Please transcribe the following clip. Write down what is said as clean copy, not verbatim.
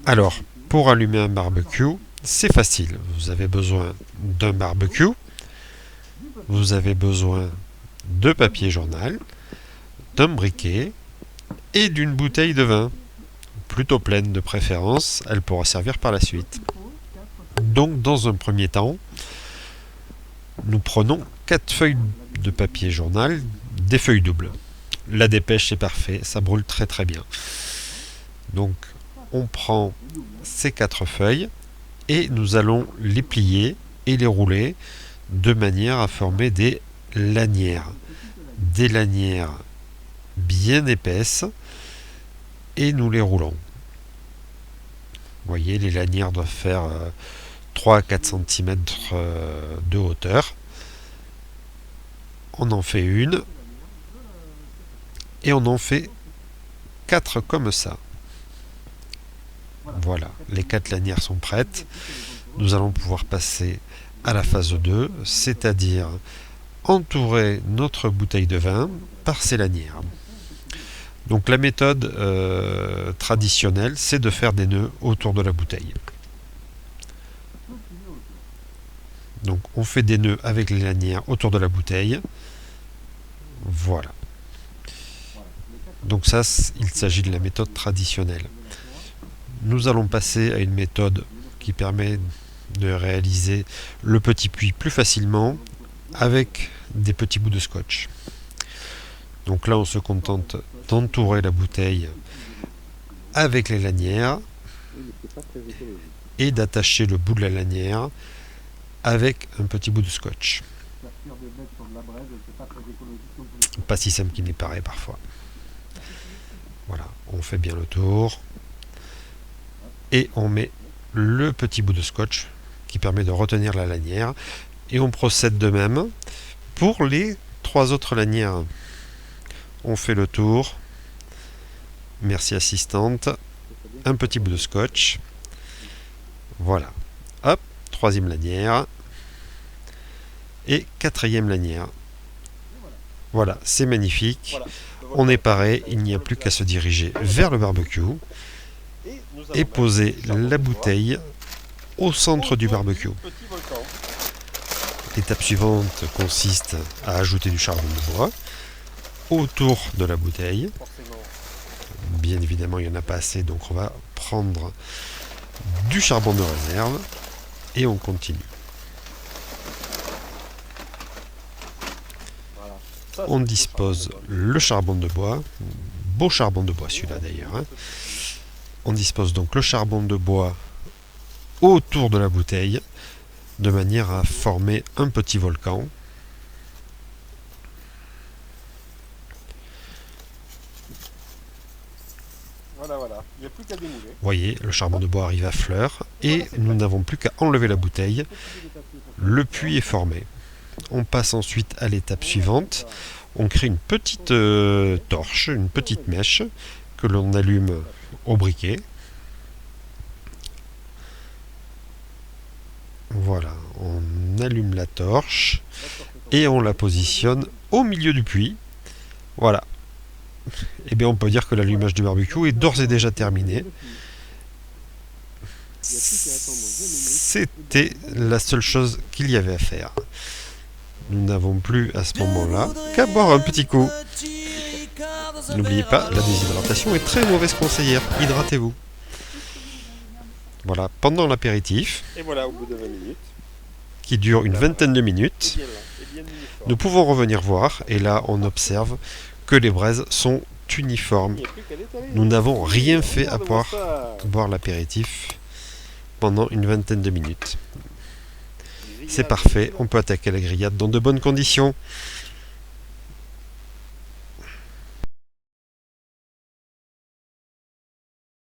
Alors, pour allumer un barbecue, c'est facile. Vous avez besoin d'un barbecue, vous avez besoin de papier journal, d'un briquet et d'une bouteille de vin, plutôt pleine de préférence, elle pourra servir par la suite. Donc, dans un premier temps, nous prenons 4 feuilles de papier journal, des feuilles doubles. La dépêche, c'est parfait, ça brûle très très bien. Donc, on prend ces 4 feuilles et nous allons les plier et les rouler de manière à former des lanières. Des lanières bien épaisses et nous les roulons. Vous voyez, les lanières doivent faire 3 à 4 cm de hauteur. On en fait une et on en fait 4 comme ça. Voilà, les 4 lanières sont prêtes. Nous allons pouvoir passer à la phase 2, c'est-à-dire entourer notre bouteille de vin par ces lanières. Donc la méthode traditionnelle, c'est de faire des nœuds autour de la bouteille. Donc on fait des nœuds avec les lanières autour de la bouteille. Voilà. Donc ça, il s'agit de la méthode traditionnelle. Nous allons passer à une méthode qui permet de réaliser le petit puits plus facilement avec des petits bouts de scotch. Donc là, on se contente d'entourer la bouteille avec les lanières et d'attacher le bout de la lanière avec un petit bout de scotch. Pas si simple qu'il n'y paraît parfois. Voilà, on fait bien le tour et on met le petit bout de scotch qui permet de retenir la lanière et on procède de même pour les 3 autres lanières. On fait le tour. Merci assistante. Un petit bout de scotch. Voilà. Hop, 3e lanière. Et 4e lanière. Voilà, c'est magnifique. On est paré, il n'y a plus qu'à se diriger vers le barbecue et poser la bouteille au centre du barbecue. L'étape suivante consiste à ajouter du charbon de bois autour de la bouteille. Bien évidemment, il n'y en a pas assez, donc on va prendre du charbon de réserve et on continue. On dispose le charbon de bois, beau charbon de bois celui-là d'ailleurs. On dispose donc le charbon de bois autour de la bouteille de manière à former un petit volcan. Voilà. Il n'y a plus qu'à démouler. Vous voyez, le charbon de bois arrive à fleur et nous n'avons plus qu'à enlever la bouteille. Le puits est formé. On passe ensuite à l'étape suivante. On crée une petite torche, une petite mèche que l'on allume au briquet. Voilà, on allume la torche et on la positionne au milieu du puits. Voilà. Et bien on peut dire que l'allumage du barbecue est d'ores et déjà terminé. C'était la seule chose qu'il y avait à faire. Nous n'avons plus à ce moment-là qu'à boire un petit coup. N'oubliez pas, la déshydratation est très mauvaise conseillère. Hydratez-vous. Voilà, pendant l'apéritif, Et voilà, au bout de 20 minutes. qui dure une vingtaine de minutes, nous pouvons revenir voir, et là on observe que les braises sont uniformes. Nous n'avons rien fait à part boire l'apéritif pendant une vingtaine de minutes. C'est parfait, on peut attaquer la grillade dans de bonnes conditions.